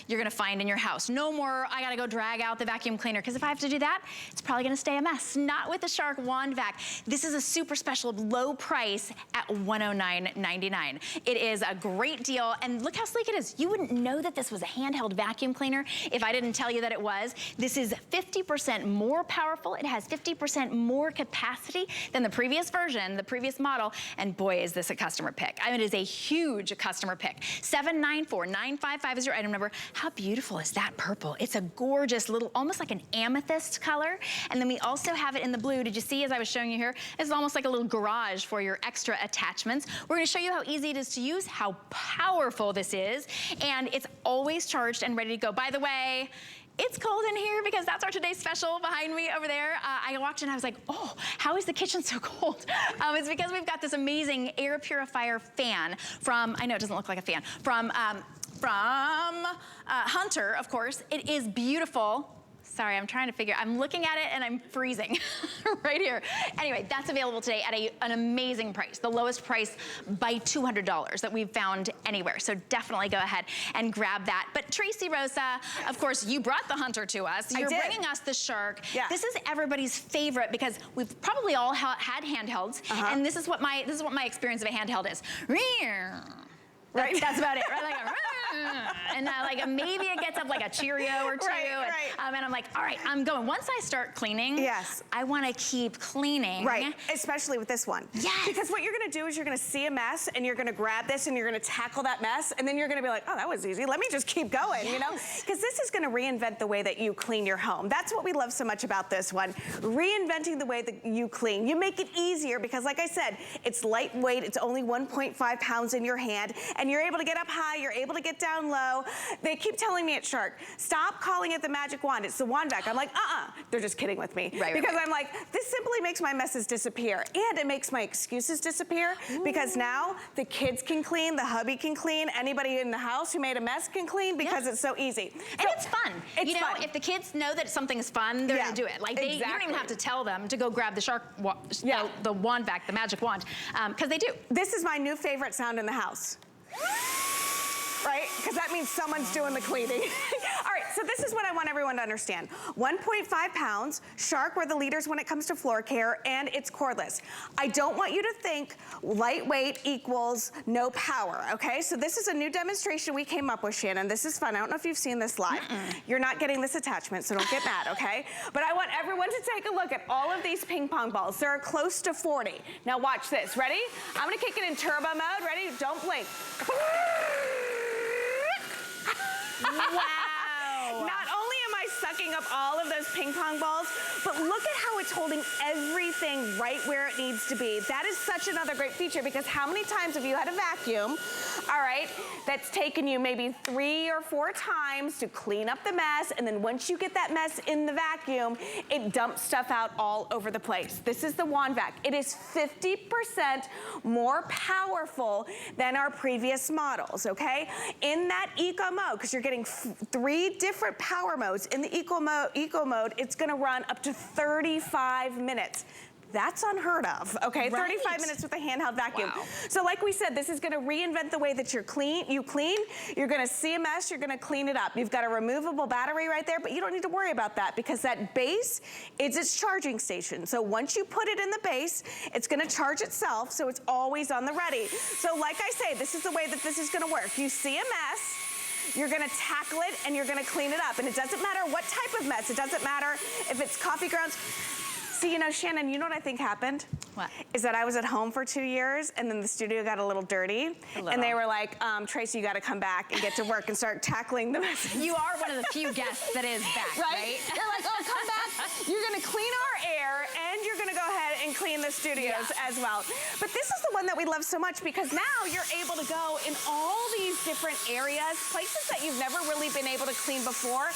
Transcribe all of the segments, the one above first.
you're gonna find in your house. No more, I gotta go drag out the vacuum cleaner, because if I have to do that, it's probably gonna stay a mess. Not with the Shark Wand Vac. This is a super special low price at $109.99. It is a great deal, and look how sleek it is. You wouldn't know that this was a handheld vacuum cleaner if I didn't tell you that it was. This is 50% more powerful. It has 50% more capacity than the previous version, the previous model, and boy, is this a customer pick. I mean, it is a huge customer pick. 794-9550 is your item number. How beautiful is that purple? It's a gorgeous little, almost like an amethyst color. And then we also have it in the blue. Did you see, as I was showing you here, it's almost like a little garage for your extra attachments. We're gonna show you how easy it is to use, how powerful this is, and it's always charged and ready to go. By the way, it's cold in here because that's our today's special behind me over there. I walked in, I was like, oh, how is the kitchen so cold? It's because we've got this amazing air purifier fan from, I know it doesn't look like a fan, from Hunter, of course. It is beautiful. Sorry, I'm trying to figure, I'm looking at it and I'm freezing right here. Anyway, that's available today at an amazing price, the lowest price by $200 that we've found anywhere. So definitely go ahead and grab that. But Tracy Rosa, of course, you brought the Hunter to us. You're bringing us the Shark. Yeah. This is everybody's favorite because we've probably all had handhelds, and this is what my experience of a handheld is. Right? That's about it, right? Like and like maybe it gets up like a Cheerio or two, and I'm like, all right, I'm going. Once I start cleaning, I want to keep cleaning. Right, especially with this one. Yes. Because what you're going to do is you're going to see a mess, and you're going to grab this, and you're going to tackle that mess, and then you're going to be like, oh, that was easy. Let me just keep going, you know? Because this is going to reinvent the way that you clean your home. That's what we love so much about this one. Reinventing the way that you clean. You make it easier because, like I said, it's lightweight. It's only 1.5 pounds in your hand, and you're able to get up high. You're able to get down low. They keep telling me at Shark, stop calling it the magic wand. It's the Wand Vac. I'm like, they're just kidding with me. Because I'm like, this simply makes my messes disappear. And it makes my excuses disappear because now the kids can clean, the hubby can clean, anybody in the house who made a mess can clean because it's so easy. And it's fun. You know, if the kids know that something's fun, they're gonna do it. Like you don't even have to tell them to go grab the Shark, the Wand Vac, the magic wand, because they do. This is my new favorite sound in the house. Right? Because that means someone's doing the cleaning. All right, so this is what I want everyone to understand. 1.5 pounds, Shark, we're the leaders when it comes to floor care, and it's cordless. I don't want you to think lightweight equals no power, okay? So this is a new demonstration we came up with, Shannon. This is fun. I don't know if you've seen this live. You're not getting this attachment, so don't get mad, okay? But I want everyone to take a look at all of these ping pong balls. There are close to 40. Now watch this. Ready? I'm gonna kick it in turbo mode. Ready? Don't blink. Wow. Not only am I sucking up all of those ping pong balls, but look at how it's holding everything right where it needs to be. That is such another great feature because how many times have you had a vacuum, all right, that's taken you maybe 3 or 4 times to clean up the mess, and then once you get that mess in the vacuum, it dumps stuff out all over the place. This is the Wand Vac. It is 50% more powerful than our previous models, okay? In that eco mode, because you're getting 3 different power modes. In the eco mode, it's gonna run up to 35 minutes. That's unheard of, okay? 35 minutes with a handheld vacuum. Wow. So like we said, this is gonna reinvent the way that you clean. You're gonna see a mess, you're gonna clean it up. You've got a removable battery right there, but you don't need to worry about that because that base is its charging station. So once you put it in the base, it's gonna charge itself, so it's always on the ready. So like I say, this is the way that this is gonna work. You see a mess, you're gonna tackle it and you're gonna clean it up. And it doesn't matter what type of mess. It doesn't matter if it's coffee grounds. See, you know, Shannon, you know what I think happened? What? Is that I was at home for 2 years and then the studio got a little dirty. And they were like, Tracy, you gotta come back and get to work and start tackling the messes. You are one of the few guests that is back, right? They're like, oh, come back. You're gonna clean our air and you're gonna go ahead and clean the studios as well. But this is the one that we love so much because now you're able to go in all these different areas, places that you've never really been able to clean before,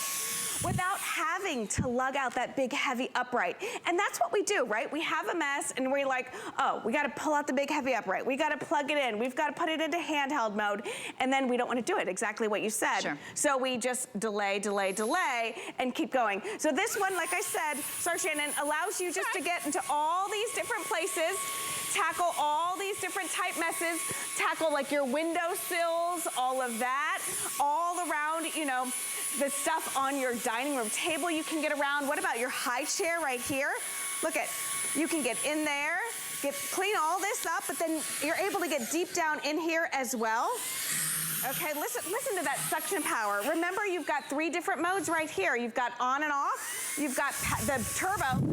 without having to lug out that big heavy upright. And that's what we do, right? We have a mess and we're like, oh, we gotta pull out the big heavy upright. We gotta plug it in. We've gotta put it into handheld mode. And then we don't wanna do it, exactly what you said. Sure. So we just delay, delay, delay, and keep going. So this one, like I said, sorry Shannon, allows you just to get into all these different places tackle all these different type messes, tackle like your windowsills, all of that, all around, you know, the stuff on your dining room table you can get around. What about your high chair right here? Look at, you can get in there, clean all this up, but then you're able to get deep down in here as well. Okay, listen to that suction power. Remember, you've got 3 different modes right here. You've got on and off, you've got the turbo,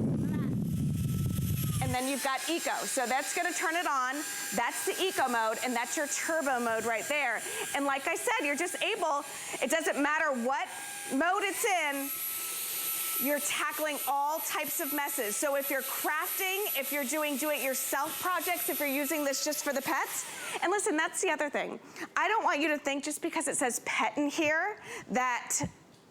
and then you've got eco. So that's gonna turn it on. That's the eco mode, and that's your turbo mode right there. And like I said, you're just able, it doesn't matter what mode it's in, you're tackling all types of messes. So if you're crafting, if you're doing do-it-yourself projects, if you're using this just for the pets, and listen, that's the other thing. I don't want you to think just because it says pet in here that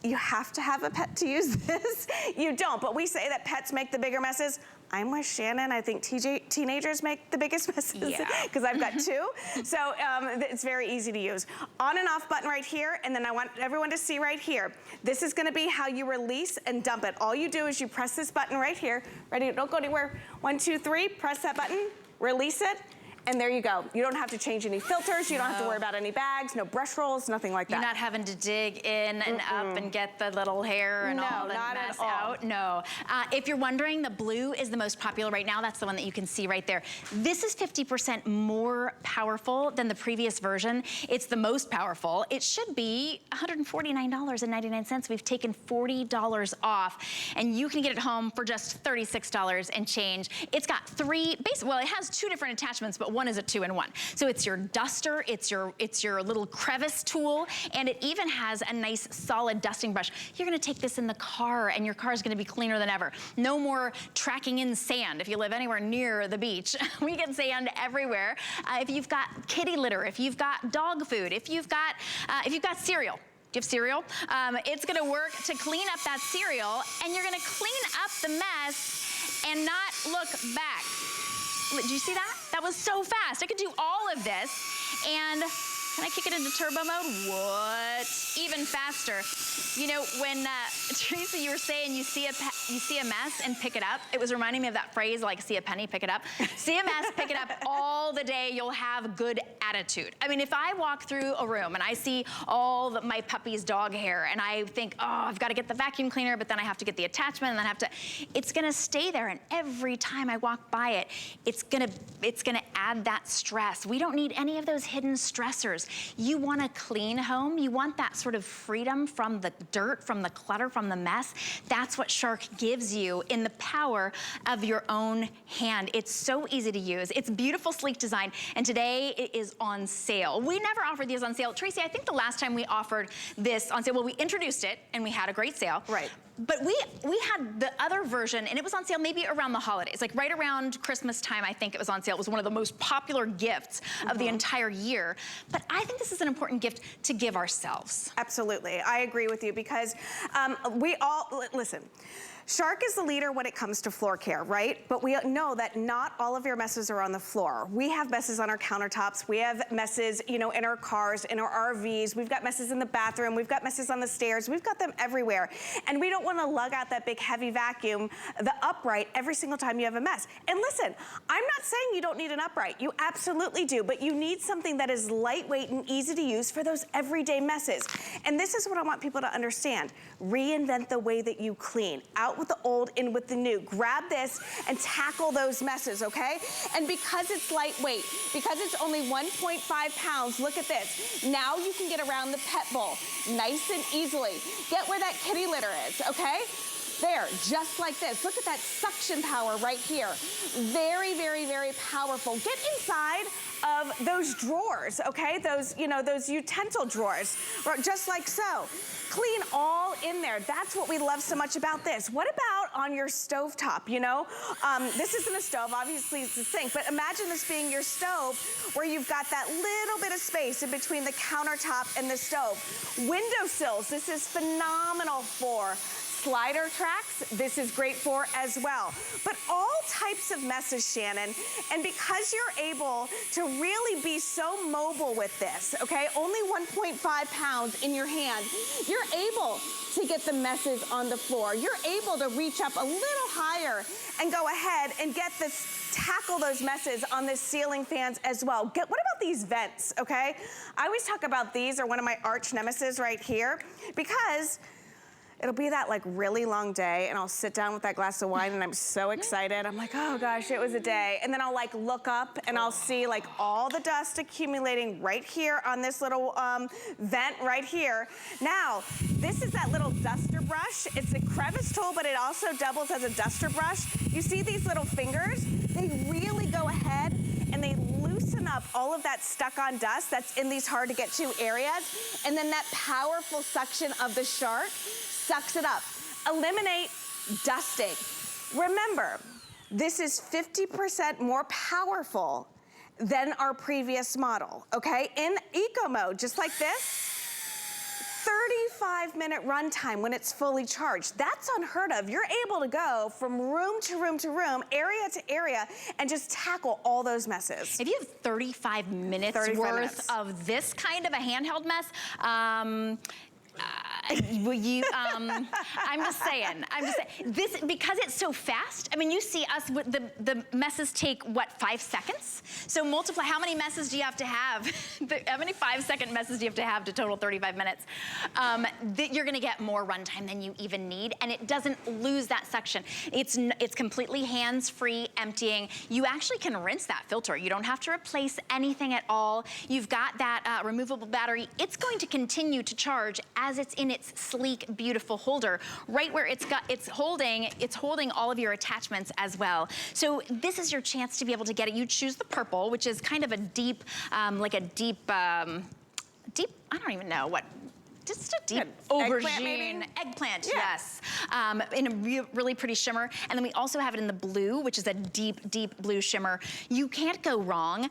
you have to have a pet to use this. You don't, but we say that pets make the bigger messes. I'm with Shannon. I think teenagers make the biggest messes because I've got 2. So it's very easy to use. On and off button right here, and then I want everyone to see right here. This is gonna be how you release and dump it. All you do is you press this button right here. Ready? Don't go anywhere. 1, 2, 3, press that button, release it, and there you go. You don't have to change any filters. You don't have to worry about any bags, no brush rolls, nothing like that. You're not having to dig in and up and get the little hair and all the mess out. No. If you're wondering, the blue is the most popular right now. That's the one that you can see right there. This is 50% more powerful than the previous version. It's the most powerful. It should be $149.99. We've taken $40 off, and you can get it home for just $36 and change. It's got 3, well, it has 2 different attachments, but one is a 2-in-1. So it's your duster, it's your little crevice tool, and it even has a nice solid dusting brush. You're gonna take this in the car, and your car is gonna be cleaner than ever. No more tracking in sand if you live anywhere near the beach. We get sand everywhere. If you've got kitty litter, if you've got dog food, if you've got cereal. Do you have cereal? It's gonna work to clean up that cereal, and you're gonna clean up the mess and not look back. Did you see that? That was so fast. I could do all of this, and can I kick it into turbo mode? What? Even faster. You know, when Teresa, you were saying you see a mess and pick it up. It was reminding me of that phrase, like, see a penny, pick it up. See a mess, pick it up all the day. You'll have good attitude. I mean, if I walk through a room and I see all my puppy's dog hair, and I think, oh, I've got to get the vacuum cleaner, but then I have to get the attachment, and then I have to. It's gonna stay there, and every time I walk by it, it's gonna add that stress. We don't need any of those hidden stressors. You want a clean home. You want that sort of freedom from the dirt, from the clutter, from the mess. That's what Shark gives you in the power of your own hand. It's so easy to use. It's beautiful, sleek design, and today it is on sale. We never offered these on sale. Tracy, I think the last time we offered this on sale, well, we introduced it and we had a great sale. Right. But we had the other version, and it was on sale maybe around the holidays, like right around Christmas time, I think it was on sale. It was one of the most popular gifts of the entire year. But I think this is an important gift to give ourselves. Absolutely, I agree with you, because listen, Shark is the leader when it comes to floor care, right? But we know that not all of your messes are on the floor. We have messes on our countertops. We have messes, you know, in our cars, in our RVs. We've got messes in the bathroom. We've got messes on the stairs. We've got them everywhere. And we don't want to lug out that big heavy vacuum, the upright, every single time you have a mess. And listen, I'm not saying you don't need an upright. You absolutely do. But you need something that is lightweight and easy to use for those everyday messes. And this is what I want people to understand. Reinvent the way that you clean. Out with the old, in with the new. Grab this and tackle those messes, okay? And because it's lightweight, because it's only 1.5 pounds, look at this. Now you can get around the pet bowl nice and easily. Get where that kitty litter is, okay? There, just like this. Look at that suction power right here. Very, very, very powerful. Get inside of those drawers, okay? Those, you know, those utensil drawers, just like so. Clean all in there. That's what we love so much about this. What about on your stovetop, you know? This isn't a stove, obviously it's a sink, but imagine this being your stove where you've got that little bit of space in between the countertop and the stove. Windowsills, this is phenomenal for. slider tracks, this is great for as well. But all types of messes, Shannon, and because you're able to really be so mobile with this, okay, only 1.5 pounds in your hand, you're able to get the messes on the floor. You're able to reach up a little higher and go ahead and get this, tackle those messes on the ceiling fans as well. What about these vents, okay? I always talk about these are one of my arch nemesis right here because it'll be that like really long day and I'll sit down with that glass of wine and I'm so excited. I'm like, oh gosh, it was a day. And then I'll like look up and I'll see like all the dust accumulating right here on this little vent right here. Now, this is that little duster brush. It's a crevice tool, but it also doubles as a duster brush. You see these little fingers? They really go ahead and they loosen up all of that stuck-on dust that's in these hard to get to areas. And then that powerful suction of the shark sucks it up. Eliminate dusting. Remember, this is 50% more powerful than our previous model, okay? In eco mode, just like this, 35-minute runtime when it's fully charged. That's unheard of. You're able to go from room to room to room, area to area, and just tackle all those messes. If you have 35 minutes worth of this kind of a handheld mess, I'm just saying, this, because it's so fast, I mean, you see us, with the messes take, what, 5 seconds? So multiply, how many messes do you have to have? How many 5-second messes do you have to have to total 35 minutes? You're gonna get more runtime than you even need, and it doesn't lose that suction. It's completely hands-free emptying. You actually can rinse that filter. You don't have to replace anything at all. You've got that removable battery. It's going to continue to charge as it's in its sleek, beautiful holder, right where it's holding all of your attachments as well. So this is your chance to be able to get it. You choose the purple, which is kind of a deep, like a deep, I don't even know what, just a deep aubergine, eggplant, yes. In a really pretty shimmer. And then we also have it in the blue, which is a deep, deep blue shimmer. You can't go wrong.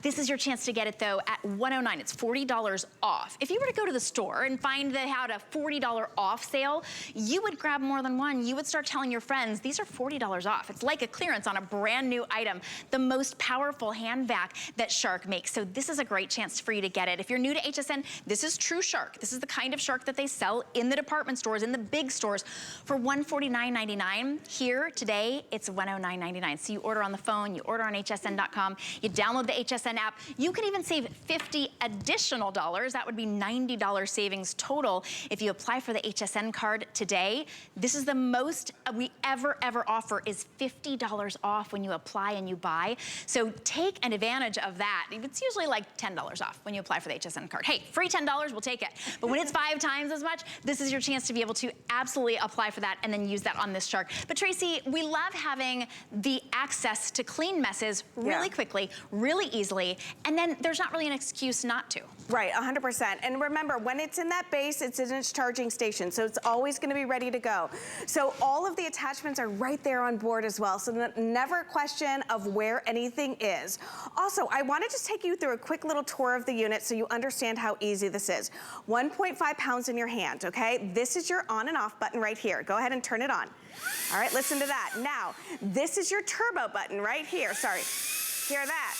This is your chance to get it though at $109. It's $40 off. If you were to go to the store and find they had a $40 off sale, you would grab more than one. You would start telling your friends, these are $40 off. It's like a clearance on a brand new item. The most powerful hand vac that Shark makes. So this is a great chance for you to get it. If you're new to HSN, this is true Shark. This is the kind of Shark that they sell in the department stores, in the big stores, for $149.99. Here today, it's $109.99. So you order on the phone, you order on hsn.com, you download the HSN app. You can even save $50 additional dollars. That would be $90 savings total if you apply for the HSN card today. This is the most we ever offer, is $50 off when you apply and you buy. So take an advantage of that. It's usually like $10 off when you apply for the HSN card. Hey, free $10, we'll take it. But when it's 5 times as much, this is your chance to be able to absolutely apply for that and then use that on this Shark. But Tracy, we love having the access to clean messes really quickly, really easily, and then there's not really an excuse not to. Right, 100%. And remember, when it's in that base, it's in its charging station, so it's always gonna be ready to go. So all of the attachments are right there on board as well, so never a question of where anything is. Also, I wanna just take you through a quick little tour of the unit so you understand how easy this is. 1.5 pounds in your hand, okay? This is your on and off button right here. Go ahead and turn it on. All right, listen to that. Now, this is your turbo button right here. Sorry, hear that?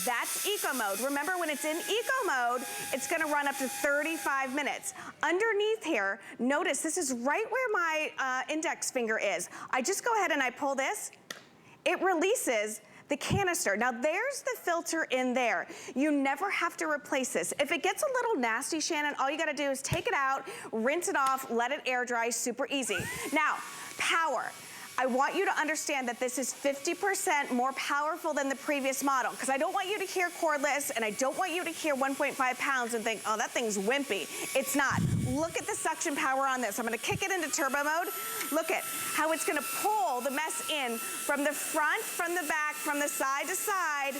That's eco mode. Remember, when it's in eco mode, it's gonna run up to 35 minutes. Underneath here, notice this is right where my index finger is. I just go ahead and I pull this. It releases the canister. Now there's the filter in there. You never have to replace this. If it gets a little nasty, Shannon, all you gotta do is take it out, rinse it off, let it air dry, super easy. Now, power. I want you to understand that this is 50% more powerful than the previous model, because I don't want you to hear cordless and I don't want you to hear 1.5 pounds and think, oh, that thing's wimpy. It's not. Look at the suction power on this. I'm gonna kick it into turbo mode. Look at how it's gonna pull the mess in from the front, from the back, from the side to side,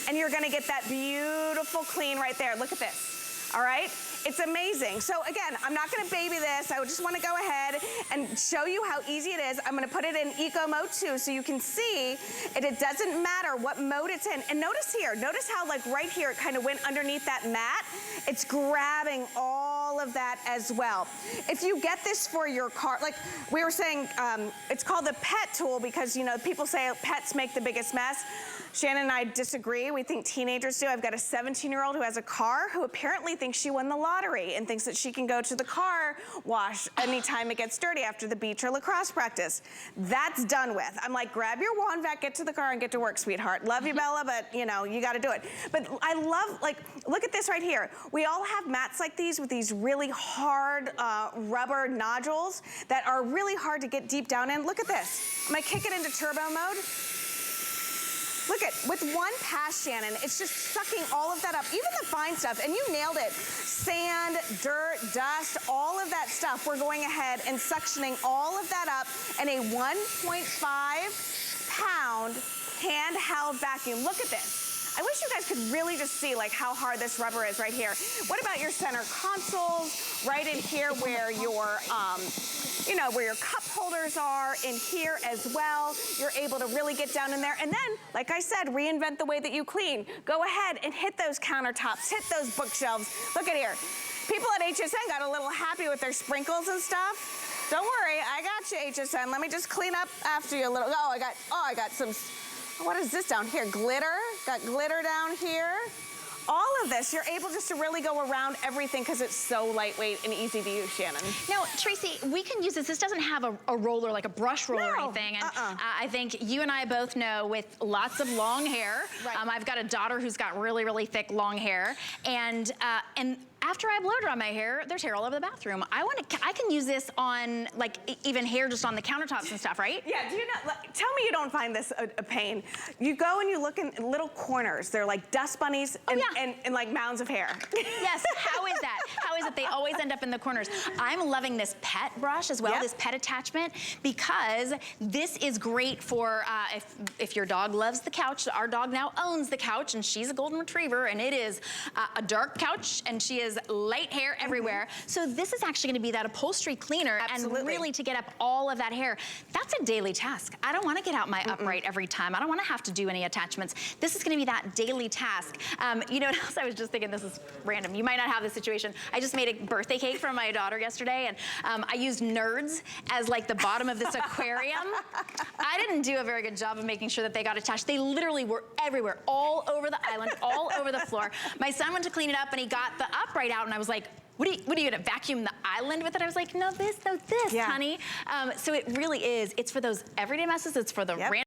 and you're gonna get that beautiful clean right there. Look at this, all right? It's amazing. So again, I'm not gonna baby this. I just wanna go ahead and show you how easy it is. I'm gonna put it in eco mode too, so you can see it doesn't matter what mode it's in. And notice here, notice how like right here, it kind of went underneath that mat. It's grabbing all all of that as well. If you get this for your car, like we were saying, it's called the pet tool because, you know, people say pets make the biggest mess. Shannon and I disagree. We think teenagers do. I've got a 17-year-old who has a car who apparently thinks she won the lottery and thinks that she can go to the car wash anytime it gets dirty after the beach or lacrosse practice. That's done with. I'm like, grab your Wand Vac, get to the car and get to work, sweetheart. Love you, Bella, but you know, you gotta do it. But I love, like, look at this right here. We all have mats like these with these really hard rubber nodules that are really hard to get deep down in. Look at this. I'm gonna kick it into turbo mode. Look at, with one pass, Shannon, it's just sucking all of that up, even the fine stuff, and you nailed it. Sand, dirt, dust, all of that stuff, we're going ahead and suctioning all of that up in a 1.5-pound handheld vacuum. Look at this. I wish you guys could really just see like how hard this rubber is right here. What about your center consoles, right in here where your, you know, where your cup holders are, in here as well. You're able to really get down in there. And then, like I said, reinvent the way that you clean. Go ahead and hit those countertops, hit those bookshelves. Look at here. People at HSN got a little happy with their sprinkles and stuff. Don't worry, I got you, HSN. Let me just clean up after you a little. Oh, I got some, what is this down here? Glitter, got glitter down here. All of this, you're able just to really go around everything because it's so lightweight and easy to use, Shannon. Now, Tracy, we can use this. This doesn't have a roller, like a brush roller or anything. And I think you and I both know with lots of long hair, I've got a daughter who's got really, really thick long hair. And after I blow dry my hair, there's hair all over the bathroom. I can use this on, like, even hair just on the countertops and stuff, right? Yeah, do you know, tell me you don't find this a pain. You go and you look in little corners. They're like dust bunnies and like mounds of hair. Yes, how is that? How is it they always end up in the corners? I'm loving this pet brush as well, this pet attachment, because this is great for if your dog loves the couch. Our dog now owns the couch, and she's a golden retriever, and it is a dark couch, and she is light hair everywhere. So this is actually gonna be that upholstery cleaner and really to get up all of that hair. That's a daily task. I don't wanna get out my upright every time. I don't wanna have to do any attachments. This is gonna be that daily task. You know what else I was just thinking? This is random. You might not have this situation. I just made a birthday cake for my daughter yesterday, and I used Nerds as like the bottom of this aquarium. I didn't do a very good job of making sure that they got attached. They literally were everywhere, all over the island, all over the floor. My son went to clean it up, and he got the upright out, and I was like, what are you gonna vacuum the island with it? I was like, no, this, honey. So it really is, it's for those everyday messes, it's for the random